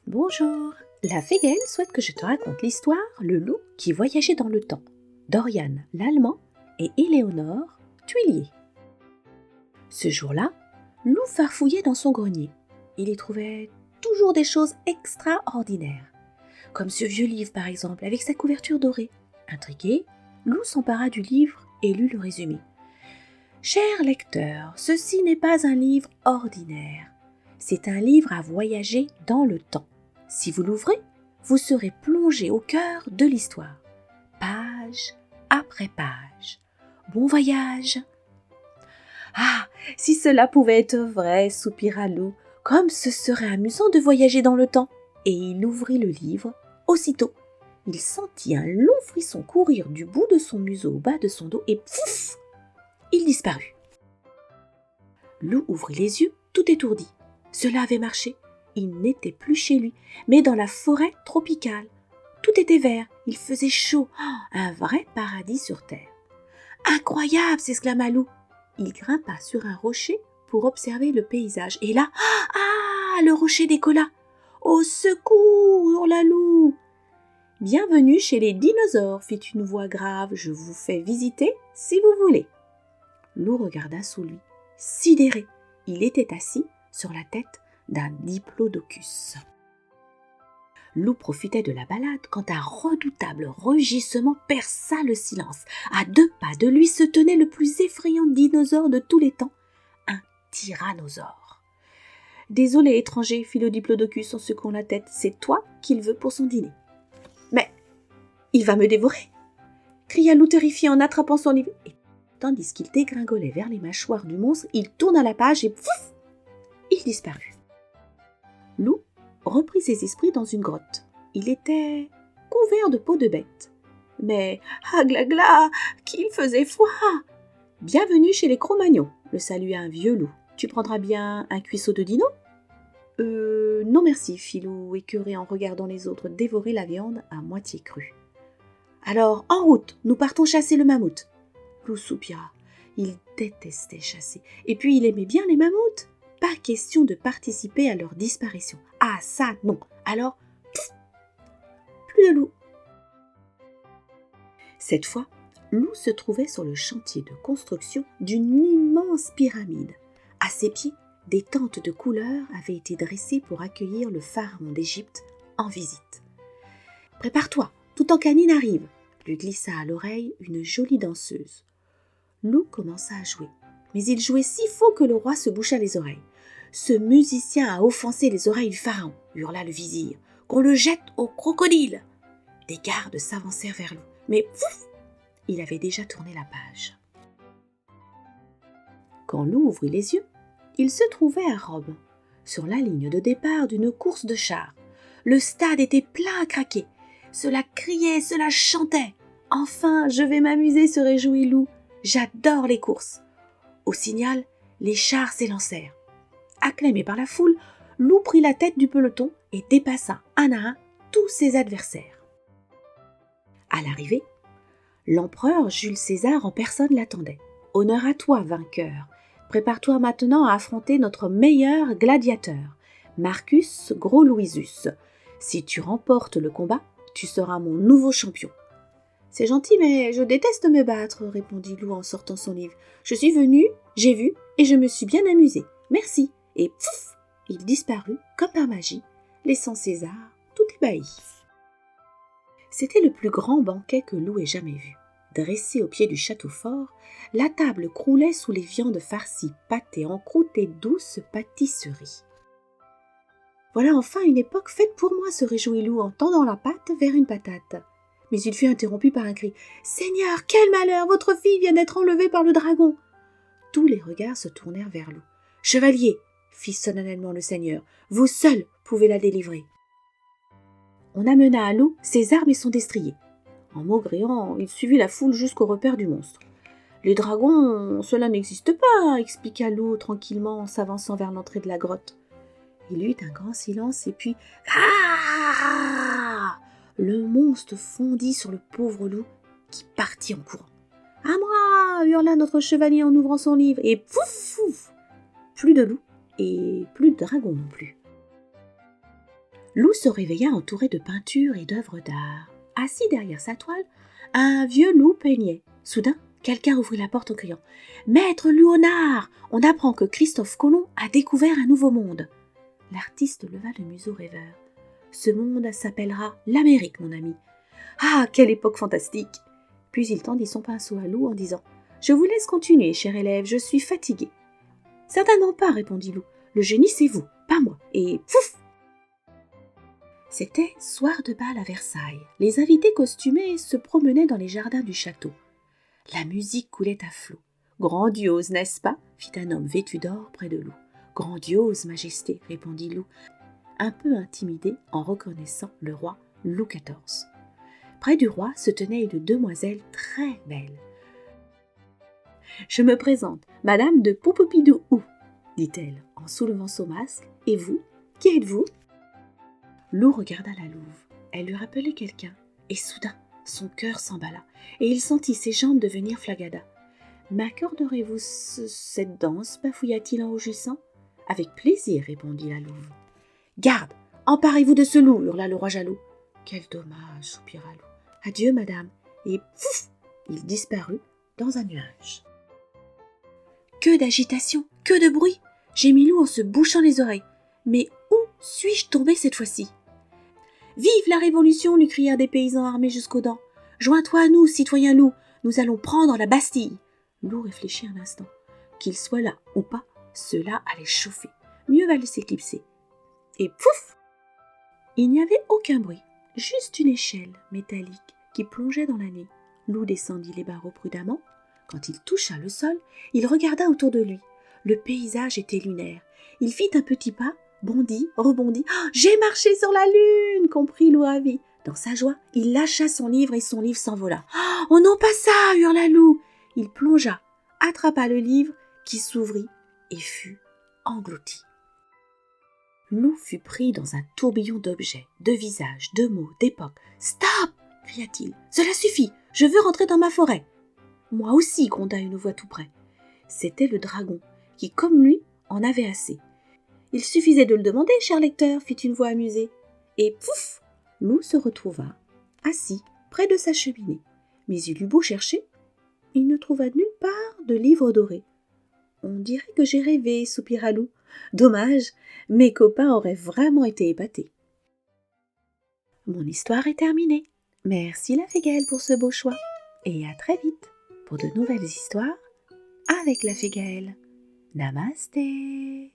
Bonjour, la Fégelle souhaite que je te raconte l'histoire Le loup qui voyageait dans le temps, d'Oriane l'Allemand et Éléonore Tuillier. Ce jour-là, Loup farfouillait dans son grenier. Il y trouvait toujours des choses extraordinaires, comme ce vieux livre par exemple, avec sa couverture dorée. Intrigué, Loup s'empara du livre et lut le résumé. « Cher lecteur, ceci n'est pas un livre ordinaire. C'est un livre à voyager dans le temps. Si vous l'ouvrez, vous serez plongé au cœur de l'histoire, page après page. Bon voyage !» « Ah, si cela pouvait être vrai, soupira Loup, comme ce serait amusant de voyager dans le temps. » Et il ouvrit le livre. Aussitôt, il sentit un long frisson courir du bout de son museau au bas de son dos et pouf, il disparut. Loup ouvrit les yeux, tout étourdi. Cela avait marché. Il n'était plus chez lui, mais dans la forêt tropicale. Tout était vert, il faisait chaud, un vrai paradis sur terre. « Incroyable !» s'exclama Loup. Il grimpa sur un rocher pour observer le paysage. Et là, le rocher décolla. « Au secours !» hurla Loup. « Bienvenue chez les dinosaures !» fit une voix grave. « Je vous fais visiter si vous voulez. » Loup regarda sous lui, sidéré. Il était assis sur la tête d'un diplodocus. Loup profitait de la balade quand un redoutable rugissement perça le silence. À 2 pas de lui se tenait le plus effrayant dinosaure de tous les temps, un tyrannosaure. « Désolé, étranger, fit le diplodocus en secouant la tête, c'est toi qu'il veut pour son dîner. »« Mais il va me dévorer !» cria Loup terrifié en attrapant son livre. Et tandis qu'il dégringolait vers les mâchoires du monstre, il tourna la page et pouf, il disparut. Loup reprit ses esprits dans une grotte. Il était couvert de peau de bête. Mais, glagla, qu'il faisait froid! « Bienvenue chez les Cro-Magnons !» le salua un vieux loup. « Tu prendras bien un cuisseau de dino ?»« Non merci, fit Loup, écœuré en regardant les autres dévorer la viande à moitié crue. »« Alors, en route, nous partons chasser le mammouth. » Loup soupira. Il détestait chasser. Et puis, il aimait bien les mammouths. Pas question de participer à leur disparition. Ah, ça, non. Alors, plus de loup. Cette fois, Loup se trouvait sur le chantier de construction d'une immense pyramide. À ses pieds, des tentes de couleur avaient été dressées pour accueillir le pharaon d'Égypte en visite. « Prépare-toi, Toutankhamon arrive !» lui glissa à l'oreille une jolie danseuse. Loup commença à jouer, mais il jouait si faux que le roi se boucha les oreilles. « Ce musicien a offensé les oreilles du pharaon !» hurla le vizir. « Qu'on le jette au crocodile !» Des gardes s'avancèrent vers Loup, mais pouf, il avait déjà tourné la page. Quand Loup ouvrit les yeux, il se trouvait à Rome, sur la ligne de départ d'une course de chars. Le stade était plein à craquer. Cela criait, cela chantait. « Enfin, je vais m'amuser !» se réjouit Loup. « J'adore les courses !» Au signal, les chars s'élancèrent. Acclamé par la foule, Loup prit la tête du peloton et dépassa un à un tous ses adversaires. À l'arrivée, l'empereur Jules César en personne l'attendait. « Honneur à toi, vainqueur. Prépare-toi maintenant à affronter notre meilleur gladiateur, Marcus Gros-Louisius. Si tu remportes le combat, tu seras mon nouveau champion. » « C'est gentil, mais je déteste me battre, » répondit Loup en sortant son livre. « Je suis venu, j'ai vu, et je me suis bien amusé. Merci. » Et pouf, il disparut comme par magie, laissant César tout ébahi. C'était le plus grand banquet que Loup ait jamais vu. Dressée au pied du château fort, la table croulait sous les viandes farcies, pâtées en croûte et douces pâtisseries. « Voilà enfin une époque faite pour moi, » se réjouit Loup en tendant la patte vers une patate. Mais il fut interrompu par un cri. « Seigneur, quel malheur! Votre fille vient d'être enlevée par le dragon !» Tous les regards se tournèrent vers Loup. « Chevalier !» fit solennellement le seigneur. « Vous seul pouvez la délivrer. » On amena à Loup ses armes et son destrier. En maugréant, il suivit la foule jusqu'au repère du monstre. « Les dragons, cela n'existe pas, » expliqua Loup tranquillement en s'avançant vers l'entrée de la grotte. Il y eut un grand silence et puis... Le monstre fondit sur le pauvre Loup qui partit en courant. « À moi !» hurla notre chevalier en ouvrant son livre. Et pouf, pouf, plus de loup et plus de dragon non plus. Lou se réveilla entouré de peintures et d'œuvres d'art. Assis derrière sa toile, un vieux loup peignait. Soudain, quelqu'un ouvrit la porte en criant « Maître Léonard, on apprend que Christophe Colomb a découvert un nouveau monde. » L'artiste leva le museau rêveur. « Ce monde s'appellera l'Amérique, mon ami. »« Ah, quelle époque fantastique !» Puis il tendit son pinceau à Lou en disant « Je vous laisse continuer, cher élève, je suis fatigué. »« Certainement pas, répondit Lou. Le génie, c'est vous, pas moi. » Et pouf! C'était soir de bal à Versailles. Les invités costumés se promenaient dans les jardins du château. La musique coulait à flots. « Grandiose, n'est-ce pas ?» fit un homme vêtu d'or près de Lou. « Grandiose, majesté, » répondit Lou, un peu intimidé en reconnaissant le roi Louis XIV. Près du roi se tenait une demoiselle très belle. « Je me présente, Madame de Poupopidou, dit-elle en soulevant son masque. « Et vous, qui êtes-vous » Lou regarda la louve. Elle lui rappelait quelqu'un. Et soudain, son cœur s'emballa, et il sentit ses jambes devenir flagada. « M'accorderez-vous cette danse » bafouilla-t-il en rougissant. « Avec plaisir, répondit la louve. »« Garde, emparez-vous de ce loup » hurla le roi jaloux. « Quel dommage » soupira Lou. « Adieu, madame. » Et pouf, il disparut dans un nuage. Que d'agitation, que de bruit, gémit Lou en se bouchant les oreilles. Mais où suis-je tombé cette fois-ci ? Vive la Révolution, lui crièrent des paysans armés jusqu'aux dents. Joins-toi à nous, citoyen Lou, nous allons prendre la Bastille. Lou réfléchit un instant. Qu'il soit là ou pas, cela allait chauffer. Mieux valait s'éclipser. Et pouf ! Il n'y avait aucun bruit, juste une échelle métallique qui plongeait dans la nuit. Lou descendit les barreaux prudemment. Quand il toucha le sol, il regarda autour de lui. Le paysage était lunaire. Il fit un petit pas, bondit, rebondit. Oh, « J'ai marché sur la lune !» comprit Lou ravi. Dans sa joie, il lâcha son livre et son livre s'envola. « Oh non, pas ça !» hurla Lou. Il plongea, attrapa le livre qui s'ouvrit et fut englouti. Lou fut pris dans un tourbillon d'objets, de visages, de mots, d'époques. « Stop !» cria-t-il. « Cela suffit, je veux rentrer dans ma forêt. » « Moi aussi !» gronda une voix tout près. C'était le dragon, qui, comme lui, en avait assez. « Il suffisait de le demander, cher lecteur !» fit une voix amusée. Et pouf ! Lou se retrouva, assis, près de sa cheminée. Mais il eut beau chercher, il ne trouva nulle part de livre doré. « On dirait que j'ai rêvé !» soupira Lou. « Dommage, mes copains auraient vraiment été épatés. » Mon histoire est terminée. Merci la Fée-Gaëlle pour ce beau choix. Et à très vite pour de nouvelles histoires avec la Fée-Gaëlle. Namasté.